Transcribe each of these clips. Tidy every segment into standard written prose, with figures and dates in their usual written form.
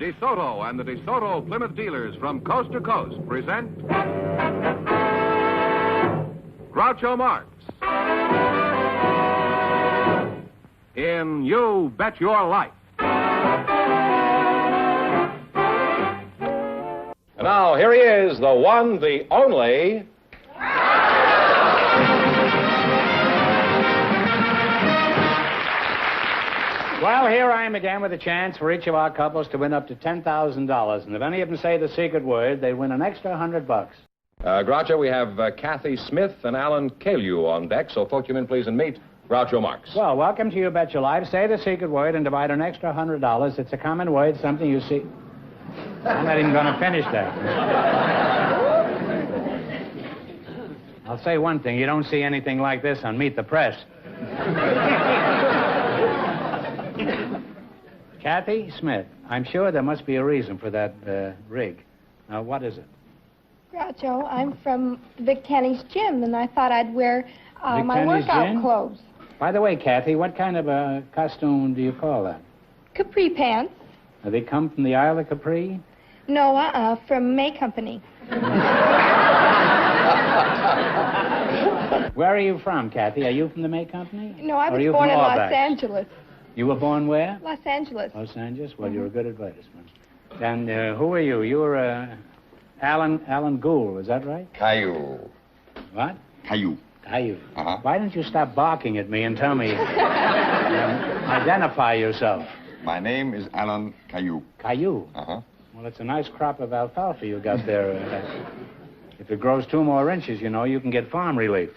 DeSoto and the DeSoto Plymouth dealers from coast to coast present Groucho Marx in You Bet Your Life. And now, here he is, the one, the only... Well, here I am again with a chance for each of our couples to win up to $10,000. And if any of them say the secret word, they win an extra $100. Groucho, we have Kathy Smith and Alan Caillou on deck, so folk you in, please, and meet Groucho Marx. Well, welcome to You Bet Your Life. Say the secret word and divide an extra $100. It's a common word, something you see... I'm not even going to finish that. I'll say one thing. You don't see anything like this on Meet the Press. Kathy Smith, I'm sure there must be a reason for that rig. Now, what is it? Groucho, I'm from Vic Tanny's gym, and I thought I'd wear my Tanny's workout gym? clothes. By the way, Kathy, what kind of a costume do you call that? Capri pants. Do they come from the Isle of Capri? No, from May Company. Where are you from, Kathy? Are you from the May Company? No, I Or are was you born from in Los Auerbach? Angeles. You were born where? Los Angeles. Los Angeles? Well, you're a good advertisement. And who are you? You're Alan Gould, is that right? Caillou. What? Caillou. Caillou. Uh-huh. Why don't you stop barking at me and tell me, identify yourself? My name is Alan Caillou. Caillou? Uh-huh. Well, it's a nice crop of alfalfa you got there. If it grows 2 more inches, you know, you can get farm relief.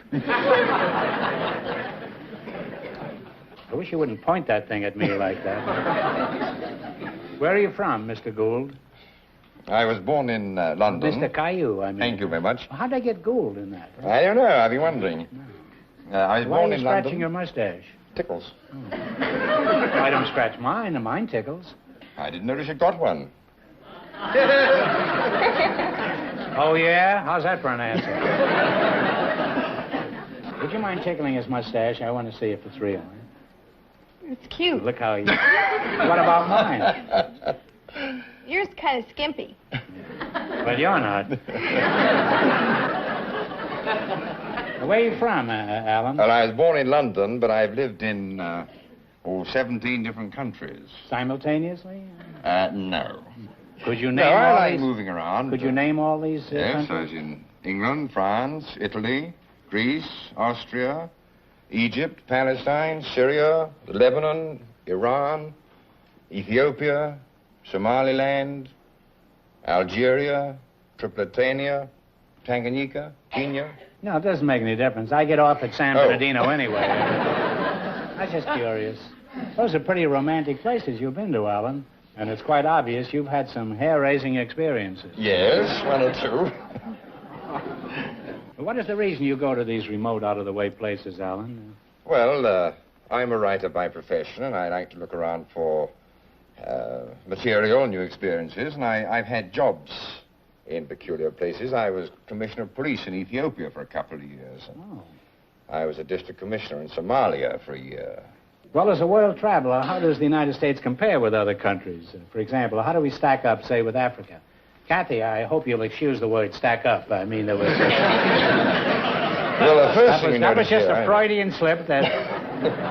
I wish you wouldn't point that thing at me like that. Where are you from, Mr. Gould? I was born in London. Mr. Caillou, I mean. Thank you very much. How'd I get Gould in that? I don't know. I've been wondering. I was Why born are you in scratching London. your mustache? Tickles. I don't scratch mine. Mine tickles. I didn't notice you got one. Oh, yeah? How's that for an answer? Would you mind tickling his mustache? I want to see if it's real. It's cute. Look how he... What about mine? Yours kind of skimpy. But you're not. Where are you from, Alan? Well, I was born in London, but I've lived in 17 different countries. Simultaneously? No. Could you name No, I all like these? moving around. Could you name all these Yes, I countries? was in England, France, Italy, Greece, Austria, Egypt, Palestine, Syria, Lebanon, Iran, Ethiopia, Somaliland, Algeria, Tripletania, Tanganyika, Kenya. No, it doesn't make any difference. I get off at San Bernardino anyway. I was just curious. Those are pretty romantic places you've been to, Alan. And it's quite obvious you've had some hair-raising experiences. Yes, 1 or 2. What is the reason you go to these remote, out-of-the-way places, Alan? Well, I'm a writer by profession, and I like to look around for material, new experiences, and I've had jobs in peculiar places. I was commissioner of police in Ethiopia for a couple of years. Oh. I was a district commissioner in Somalia for a year. Well, as a world traveler, how does the United States compare with other countries? For example, how do we stack up, say, with Africa? Kathy, I hope you'll excuse the word stack up. I mean, there was... Well, the first thing that was just here, a Freudian slip that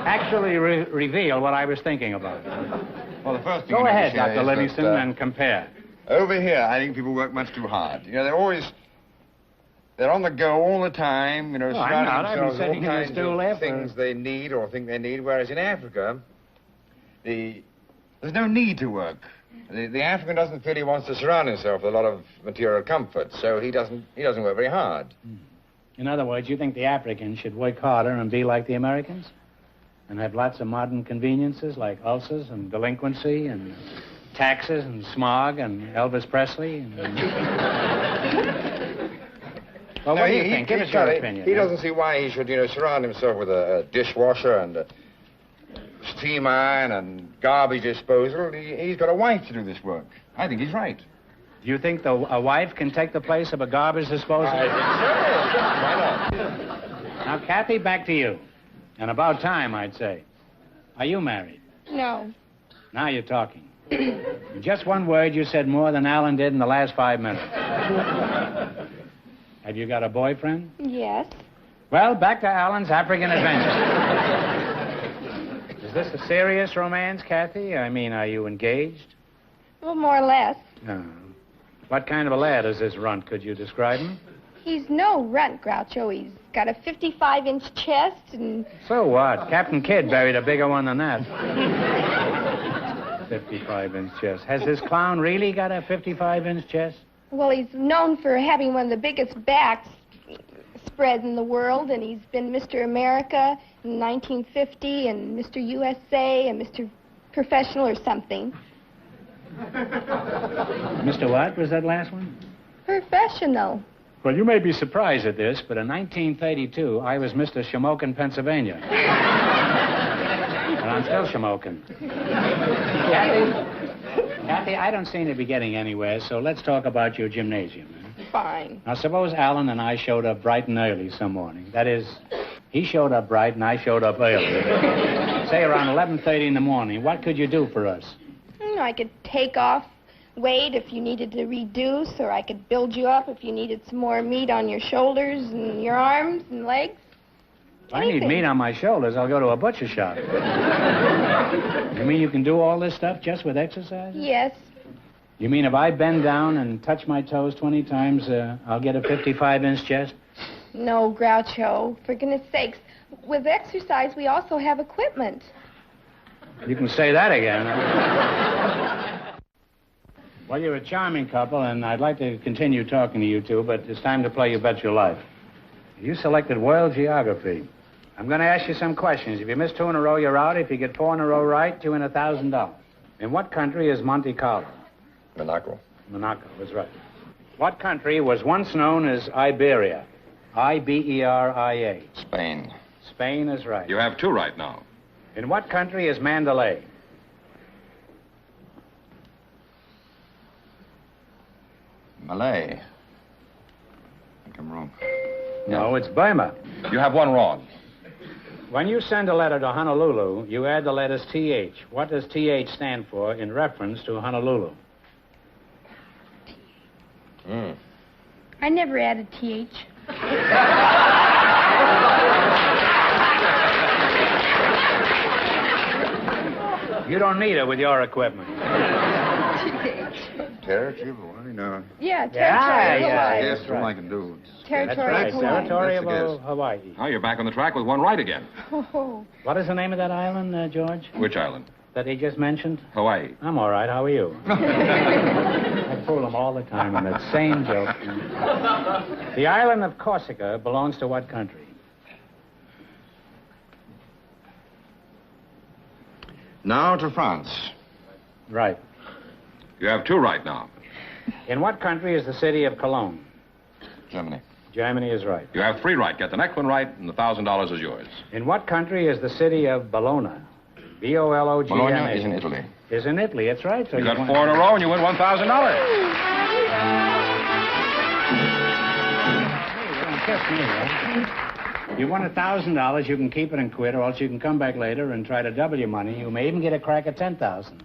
actually revealed what I was thinking about. Well, the first thing Go you ahead, notice here Dr. is Livingston, that, and compare. Over here, I think people work much too hard. You know, they're on the go all the time, you know, Oh, I'm surrounding not. I've been themselves with sitting in all this kinds stool there of for- things they need or think they need, whereas in Africa, there's no need to work. The African doesn't feel he wants to surround himself with a lot of material comfort, so he doesn't work very hard. In other words, you think the Africans should work harder and be like the Americans? And have lots of modern conveniences like ulcers and delinquency and taxes and smog and Elvis Presley? Well, what do you think? Give us your opinion. He doesn't see why he should, surround himself with a dishwasher and a steam iron and garbage disposal. He's got a wife to do this work. I think he's right. Do you think a wife can take the place of a garbage disposal? I think so. Why not? Now, Kathy, back to you. And about time, I'd say. Are you married? No. Now you're talking. In just one word, you said more than Alan did in the last 5 minutes. Have you got a boyfriend? Yes. Well, back to Alan's African adventure. Is this a serious romance, Kathy? I mean, are you engaged? Well, more or less. No. What kind of a lad is this runt? Could you describe him? He's no runt, Groucho. He's got a 55-inch chest and... So what? Captain Kidd buried a bigger one than that. 55-inch chest. Has this clown really got a 55-inch chest? Well, he's known for having one of the biggest backs spreads in the world, and he's been Mr. America in 1950 and Mr. USA and Mr. Professional or something. Mr. What was that last one? Professional. Well, you may be surprised at this, but in 1932, I was Mr. Shamokin, Pennsylvania. And I'm still Shamokin. Kathy, I don't seem to be getting anywhere, so let's talk about your gymnasium. Fine. Now, suppose Alan and I showed up bright and early some morning. That is, he showed up bright and I showed up early. Say around 11:30 in the morning. What could you do for us? You know, I could take off weight if you needed to reduce, or I could build you up if you needed some more meat on your shoulders and your arms and legs. If I need meat on my shoulders, I'll go to a butcher shop. You mean you can do all this stuff just with exercise? Yes. You mean if I bend down and touch my toes 20 times, I'll get a 55-inch chest? No, Groucho. For goodness sakes. With exercise, we also have equipment. You can say that again. Well, you're a charming couple, and I'd like to continue talking to you two, but it's time to play You Bet Your Life. You selected world geography. I'm going to ask you some questions. If you miss 2 in a row, you're out. If you get 4 in a row right, you win $1,000. In what country is Monte Carlo? Monaco. Monaco is right. What country was once known as Iberia? I-B-E-R-I-A. Spain. Spain is right. You have 2 right now. In what country is Mandalay? Malay. I think I'm wrong. No, it's Burma. You have 1 wrong. When you send a letter to Honolulu, you add the letters TH. What does TH stand for in reference to Honolulu? I never added TH. You don't need it with your equipment. Territory of Hawaii? No. Yeah, territory of Hawaii. Yes, that's all I can do. Territory That's right, of Hawaii. territory of That's a guess. Hawaii. Now you're back on the track with 1 right again. Oh, What is the name of that island, George? Which island? That he just mentioned? Hawaii. I'm all right. How are you? I fool them all the time in that same joke. The island of Corsica belongs to what country? Now to France. Right. You have 2 right now. In what country is the city of Cologne? Germany. Germany is right. You have 3 right. Get the next one right, and the $1,000 is yours. In what country is the city of Bologna? B-O-L-O-G-N-A. Bologna is in Italy. Is in Italy, that's right. So You got won- 4 in a row, and you win $1,000. Hey, you don't kiss me, right? You won $1,000, you can keep it and quit, or else you can come back later and try to double your money. You may even get a crack at $10,000.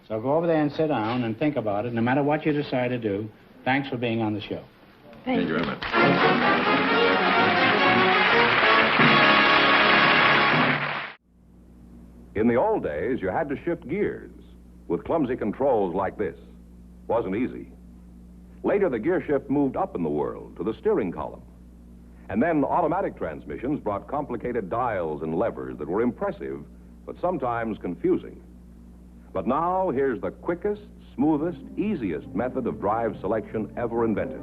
So go over there and sit down and think about it. No matter what you decide to do, thanks for being on the show. thank Thank you you. very much. In the old days, you had to shift gears with clumsy controls like this. Wasn't easy. Later, the gear shift moved up in the world to the steering column. And then automatic transmissions brought complicated dials and levers that were impressive, but sometimes confusing. But now, here's the quickest, smoothest, easiest method of drive selection ever invented.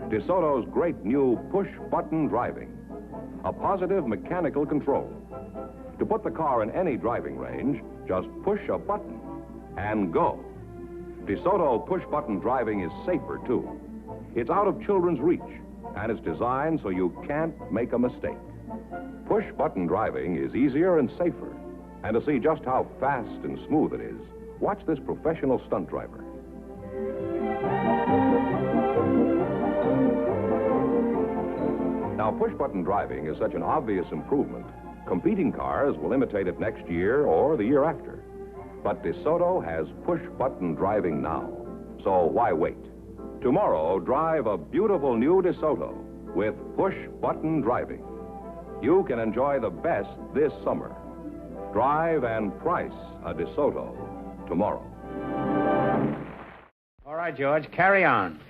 DeSoto's great new push-button driving. A positive mechanical control. To put the car in any driving range, just push a button and go. DeSoto push-button driving is safer, too. It's out of children's reach, and it's designed so you can't make a mistake. Push-button driving is easier and safer. And to see just how fast and smooth it is, watch this professional stunt driver. Now, push-button driving is such an obvious improvement, competing cars will imitate it next year or the year after. But DeSoto has push-button driving now. So why wait? Tomorrow, drive a beautiful new DeSoto with push-button driving. You can enjoy the best this summer. Drive and price a DeSoto tomorrow. All right, George, carry on.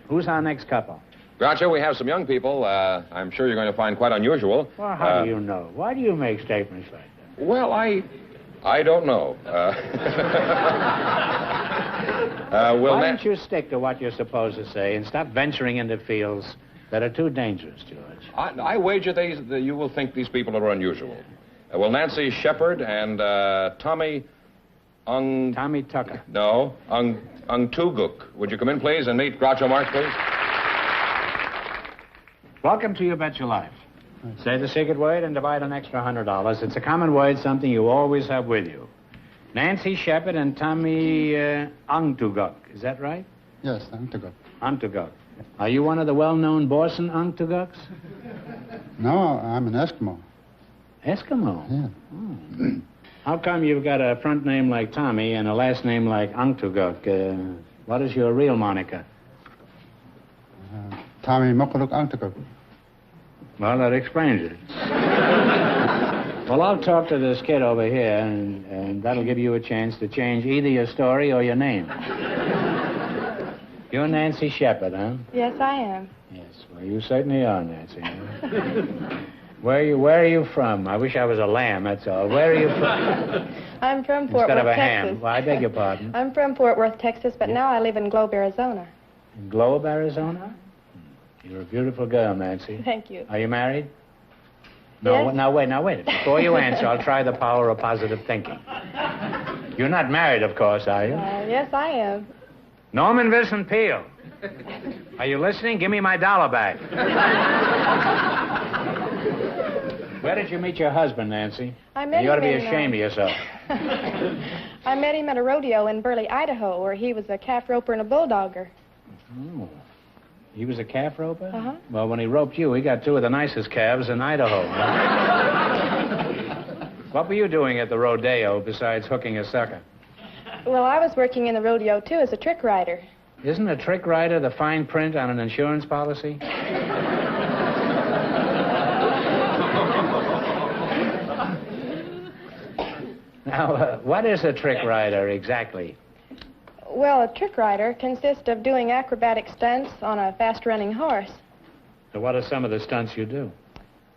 Who's our next couple? Groucho, we have some young people I'm sure you're going to find quite unusual. Well, how do you know? Why do you make statements like that? Well, I don't know. Why don't you stick to what you're supposed to say and stop venturing into fields that are too dangerous, George? I wager that you will think these people are unusual. Well, Nancy Shepard and Tommy Tommy Tucker. No, Tuguk. Would you come in, please, and meet Groucho Marx, please? Welcome to You Bet Your Life. Say the secret word and divide an extra $100. It's a common word, something you always have with you. Nancy Shepard and Tommy Tuguk. Is that right? Yes, Tuguk. Tuguk. Are you one of the well-known Boston Tuguks? No, I'm an Eskimo. Eskimo? Yeah. Oh. How come you've got a front name like Tommy and a last name like Tuguk? What is your real moniker? Tommy Mokuluk Tuguk. Well, that explains it. Well, I'll talk to this kid over here, and that'll give you a chance to change either your story or your name. You're Nancy Shepard, huh? Yes, I am. Yes, well, you certainly are, Nancy. Where are you from? I wish I was a lamb, that's all. Where are you from? I'm from Fort Instead of Worth, a Texas. ham. Well, I beg your pardon. I'm from Fort Worth, Texas, but now I live in Globe, Arizona. In Globe, Arizona? You're a beautiful girl, Nancy. Thank you. Are you married? No, Yes. Now wait. Before you answer, I'll try the power of positive thinking. You're not married, of course, are you? Yes, I am. Norman Vincent Peale. Are you listening? Give me my dollar back. Where did you meet your husband, Nancy? I met You ought to be him in, ashamed of yourself. I met him at a rodeo in Burley, Idaho, where he was a calf roper and a bulldogger. Oh. He was a calf roper? Uh-huh. Well, when he roped you, he got two of the nicest calves in Idaho. What were you doing at the rodeo besides hooking a sucker? Well, I was working in the rodeo, too, as a trick rider. Isn't a trick rider the fine print on an insurance policy? Now, what is a trick rider exactly? Well, a trick rider consists of doing acrobatic stunts on a fast-running horse. So what are some of the stunts you do?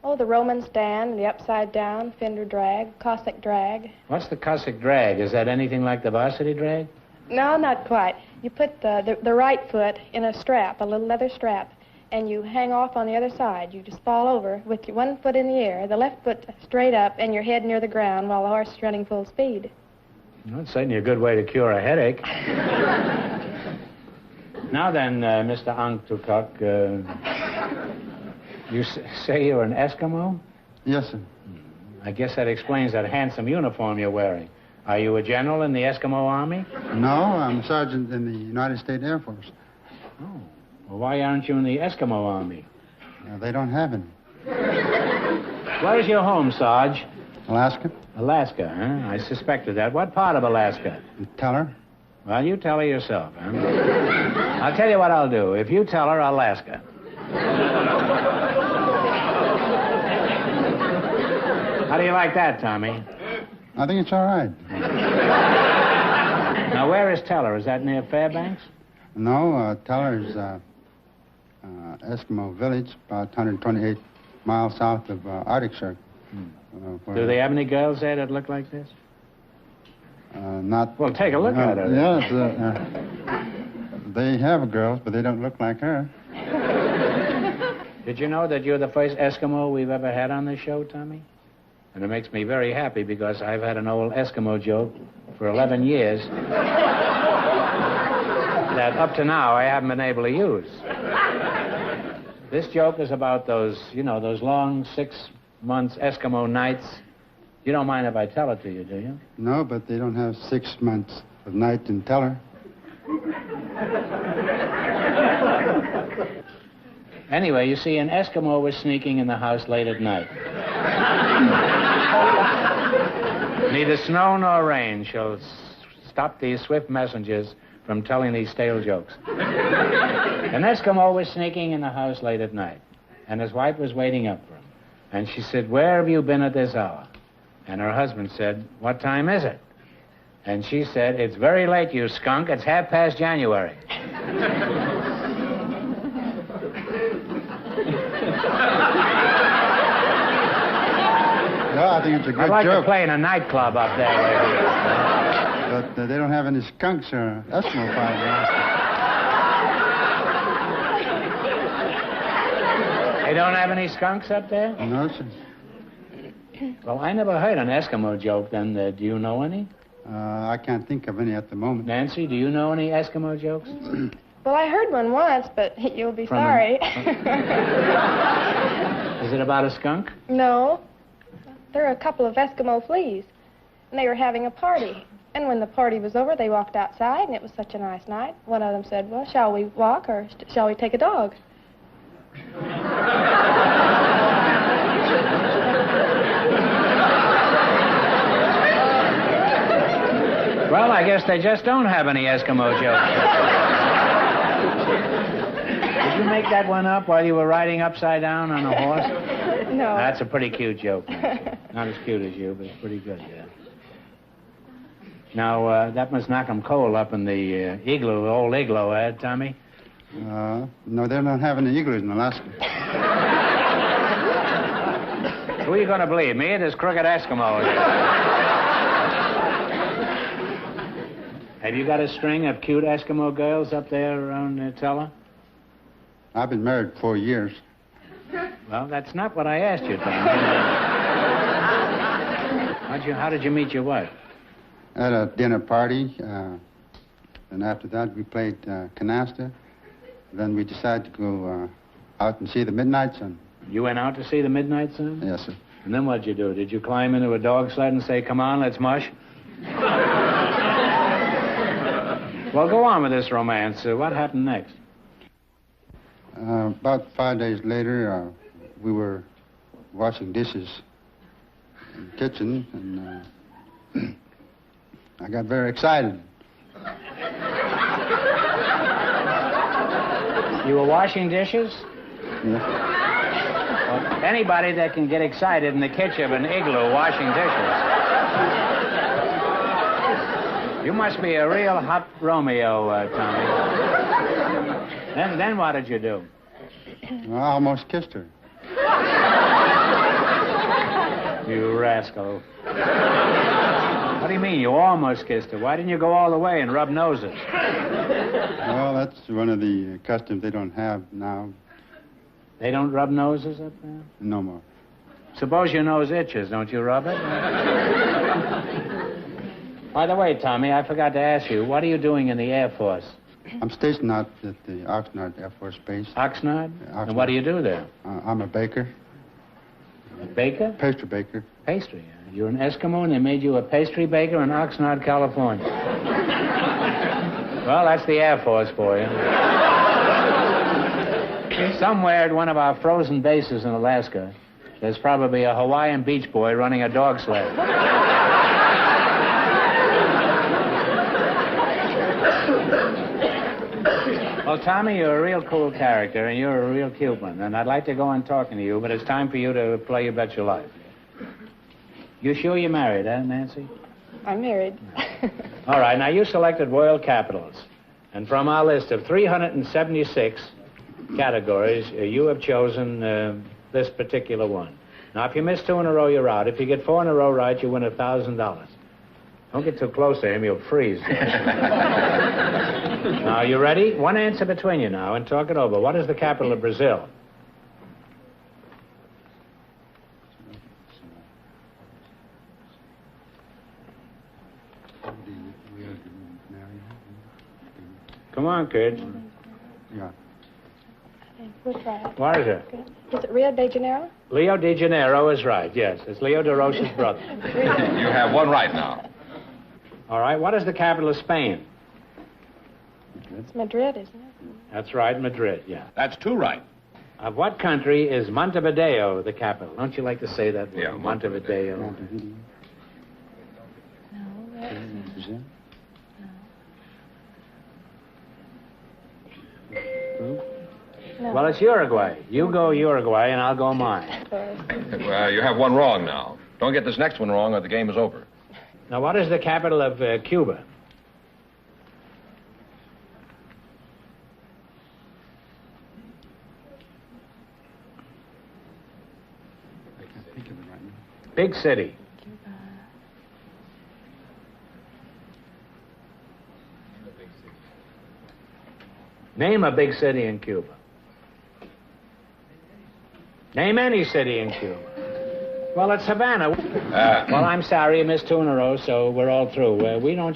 Oh, the Roman stand, the upside down, fender drag, Cossack drag. What's the Cossack drag? Is that anything like the varsity drag? No, not quite. You put the right foot in a strap, a little leather strap, and you hang off on the other side. You just fall over with your one foot in the air, the left foot straight up, and your head near the ground while the horse is running full speed. Well, it's certainly a good way to cure a headache. Now then, Mr. Angtukuk, you say you're an Eskimo? Yes, sir. I guess that explains that handsome uniform you're wearing. Are you a general in the Eskimo Army? No, I'm a sergeant in the United States Air Force. Oh. Well, why aren't you in the Eskimo Army? They don't have any. Where's your home, Sarge? Alaska? Alaska, huh? I suspected that. What part of Alaska? Tell her. Well, you tell her yourself, huh? I'll tell you what I'll do. If you tell her, Alaska. How do you like that, Tommy? I think it's all right. Now, where is Teller? Is that near Fairbanks? No, Teller's Eskimo village, about 128 miles south of Arctic Circle. Do they have any girls there that look like this? Not. Well, take a look at her. Yes. They have girls, but they don't look like her. Did you know that you're the first Eskimo we've ever had on this show, Tommy? And it makes me very happy because I've had an old Eskimo joke for 11 years that up to now I haven't been able to use. This joke is about those, those long 6 months Eskimo nights. You don't mind if I tell it to you, do you? No, but they don't have 6 months of night in Teller. Anyway, you see, an Eskimo was sneaking in the house late at night. Neither snow nor rain shall stop these swift messengers from telling these stale jokes. An Eskimo was sneaking in the house late at night, and his wife was waiting up for him. And she said, "Where have you been at this hour?" And her husband said, "What time is it?" And she said, "It's very late, you skunk. It's 1/2 January." No, I think it's a good I'd like joke. to play in a nightclub up there. But they don't have any skunks or Eskimo fires. They don't have any skunks up there? No, sir. Well, I never heard an Eskimo joke then. Do you know any? I can't think of any at the moment. Nancy, do you know any Eskimo jokes? Well, I heard one once, but you'll be From sorry. Is it about a skunk? No. There are a couple of Eskimo fleas, and they were having a party. And when the party was over, they walked outside, and it was such a nice night. One of them said, "Well, shall we walk or shall we take a dog?" Well, I guess they just don't have any Eskimo jokes. Did you make that one up while you were riding upside down on a horse? No. That's a pretty cute joke. Not as cute as you, but it's pretty good, yeah. Now, that must knock 'em cold up in the igloo, old igloo, Tommy? No, they don't have any igloos in Alaska. Who are you going to believe, me or this crooked Eskimo? Have you got a string of cute Eskimo girls up there around Tella? I've been married 4 years. Well, that's not what I asked you, Tommy. How did you meet your wife? At a dinner party, and after that we played canasta. Then we decided to go out and see the midnight sun. You went out to see the midnight sun? Yes, sir. And then what'd you do? Did you climb into a dog sled and say, "Come on, let's mush"? Well, go on with this romance. What happened next? About 5 days later, we were washing dishes in the kitchen, and I got very excited. You were washing dishes? Yeah. Well, anybody that can get excited in the kitchen of an igloo washing dishes. You must be a real hot Romeo, Tommy. Then what did you do? I almost kissed her. You rascal. What do you mean, you almost kissed her? Why didn't you go all the way and rub noses? Well, that's one of the customs they don't have now. They don't rub noses up there? No more. Suppose your nose itches, don't you rub it? By the way, Tommy, I forgot to ask you, what are you doing in the Air Force? I'm stationed out at the Oxnard Air Force Base. Oxnard? Oxnard. And what do you do there? I'm a baker, A baker? pastry baker. Pastry. You're an Eskimo and they made you a pastry baker in Oxnard, California. Well, that's the Air Force for you. Somewhere at one of our frozen bases in Alaska, there's probably a Hawaiian beach boy running a dog sled. Well, Tommy, you're a real cool character, and you're a real cute one, and I'd like to go on talking to you, but it's time for you to play You Bet Your Life. You sure you're married, Nancy? I'm married. All right, now you selected World Capitals, and from our list of 376 categories, you have chosen this particular one. Now, if you miss 2 in a row, you're out. If you get 4 in a row right, you win $1,000. Don't get too close to him, you'll freeze. Now, you ready? One answer between you now, and talk it over. What is the capital of Brazil? Come on, kids. Yeah. We'll try it. What is it? Is it Rio de Janeiro? Leo de Janeiro is right, yes. It's Leo de Rocha's brother. You have one right now. All right, what is the capital of Spain? It's Madrid, isn't it? That's right, Madrid, yeah. That's 2 right. Of what country is Montevideo the capital? Don't you like to say that word? Yeah, Montevideo. No, that's... Well, it's Uruguay. You go Uruguay, and I'll go mine. Well, you have one wrong now. Don't get this next one wrong or the game is over. Now, what is the capital of Cuba? I can't think of it right now. Big city. Name a big city in Cuba. Name any city in Cuba. Well, it's Havana. Well, I'm sorry you missed two in a row, so we're all through. We don't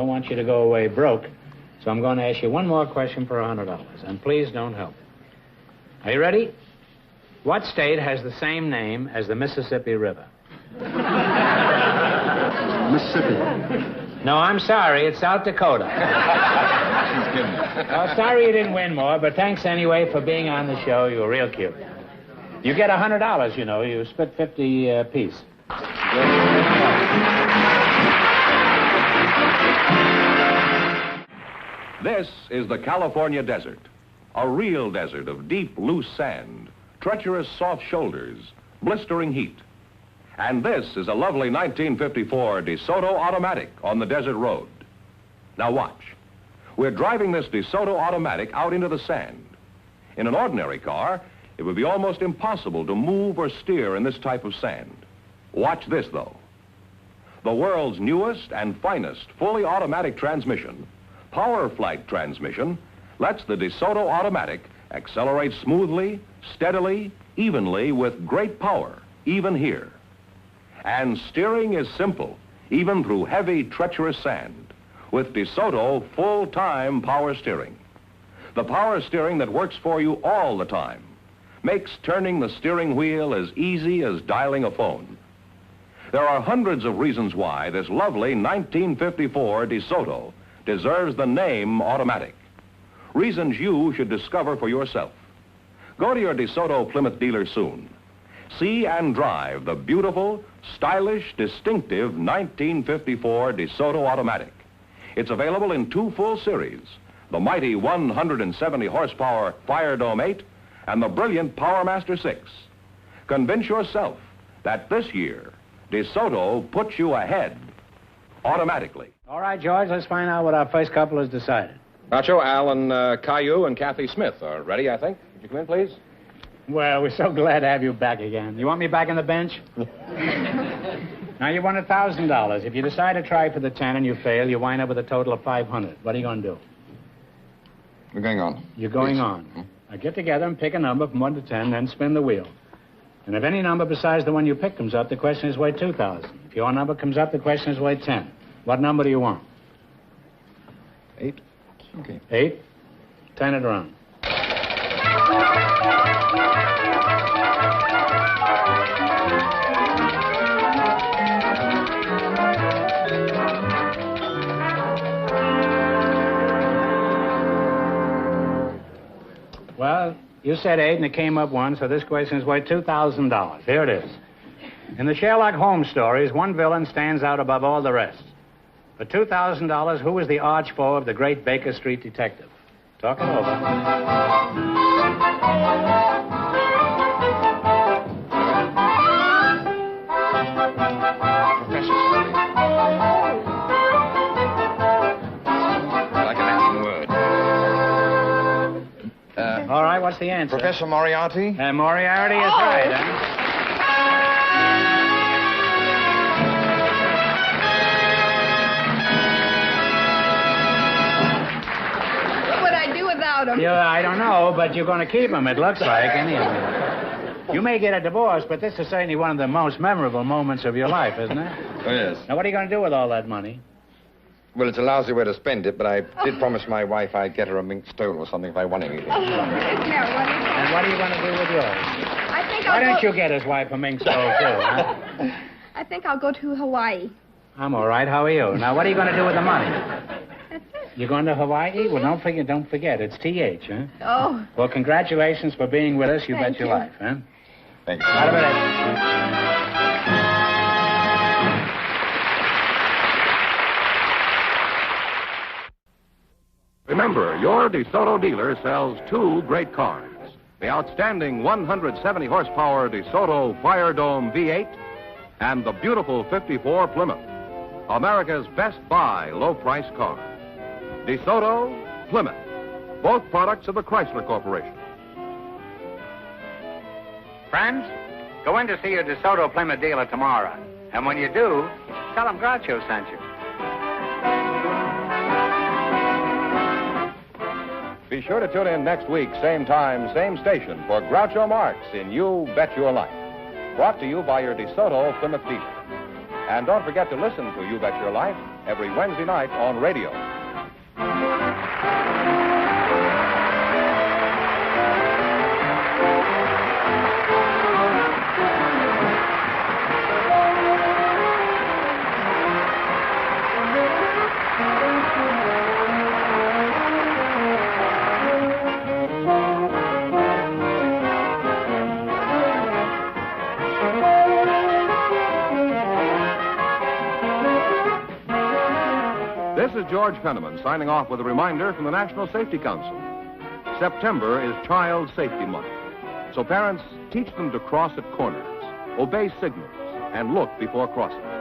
want you to go away broke, so I'm going to ask you one more question for $100, and please don't help. Are you ready? What state has the same name as the Mississippi River? Mississippi. No, I'm sorry. It's South Dakota. Well, sorry you didn't win more, but thanks anyway for being on the show. You were real cute. You get $100, you know. You split 50 apiece. This is the California desert, a real desert of deep, loose sand, treacherous, soft shoulders, blistering heat. And this is a lovely 1954 DeSoto automatic on the desert road. Now watch. We're driving this DeSoto automatic out into the sand. In an ordinary car, it would be almost impossible to move or steer in this type of sand. Watch this, though. The world's newest and finest fully automatic transmission, Power Flight transmission, lets the DeSoto automatic accelerate smoothly, steadily, evenly with great power, even here. And steering is simple, even through heavy, treacherous sand, with DeSoto full-time power steering. The power steering that works for you all the time, makes turning the steering wheel as easy as dialing a phone. There are hundreds of reasons why this lovely 1954 DeSoto deserves the name automatic. Reasons you should discover for yourself. Go to your DeSoto Plymouth dealer soon. See and drive the beautiful, stylish, distinctive 1954 DeSoto automatic. It's available in two full series, the mighty 170 horsepower Fire Dome 8 and the brilliant Power Master 6. Convince yourself that this year, DeSoto puts you ahead automatically. All right, George, let's find out what our first couple has decided. Groucho, Alan Caillou and Kathy Smith are ready, I think. Would you come in, please? Well, we're so glad to have you back again. You want me back on the bench? Now, you won $1,000. If you decide to try for the 10 and you fail, you wind up with a total of 500. What are you going to do? We're going on. You're going on. Now, get together and pick a number from 1 to 10, then spin the wheel. And if any number besides the one you picked comes up, the question is worth 2,000. If your number comes up, the question is worth 10. What number do you want? 8. Okay. 8? Turn it around. Well, you said 8 and it came up 1, so this question is worth $2,000. Here it is. In the Sherlock Holmes stories, one villain stands out above all the rest. For $2,000, who was the arch foe of the great Baker Street detective? Talk it over. Like a Latin word. All right, what's the answer? Professor Moriarty? Moriarty is right, huh? What would I do without him? Yeah, I don't know, but you're going to keep him, it looks like, anyway. You may get a divorce, but this is certainly one of the most memorable moments of your life, isn't it? Oh, yes. Now, what are you going to do with all that money? Well, it's a lousy way to spend it, but I did promise my wife I'd get her a mink stole or something if I won anything. Isn't that wonderful? And what are you going to do with yours? I think Why I'll don't you get his wife a mink stole, too, huh? I think I'll go to Hawaii. I'm all right. How are you? Now, what are you going to do with the money? That's it. You're going to Hawaii? Well, don't forget. It's TH, huh? Oh, Well, congratulations for being with us. You Thank bet your you. life, huh? Thank you. Remember, your DeSoto dealer sells two great cars. the outstanding 170 horsepower DeSoto Fire Dome V8, and the beautiful 54 Plymouth, America's best buy low-price car. DeSoto, Plymouth, both products of the Chrysler Corporation. Friends, go in to see your DeSoto Plymouth dealer tomorrow. And when you do, tell them Groucho sent you. Be sure to tune in next week, same time, same station, for Groucho Marx in You Bet Your Life. Brought to you by your DeSoto Plymouth dealer. And don't forget to listen to You Bet Your Life every Wednesday night on radio. This is George Fenneman signing off with a reminder from the National Safety Council. September is Child Safety Month. So parents, teach them to cross at corners, obey signals, and look before crossing.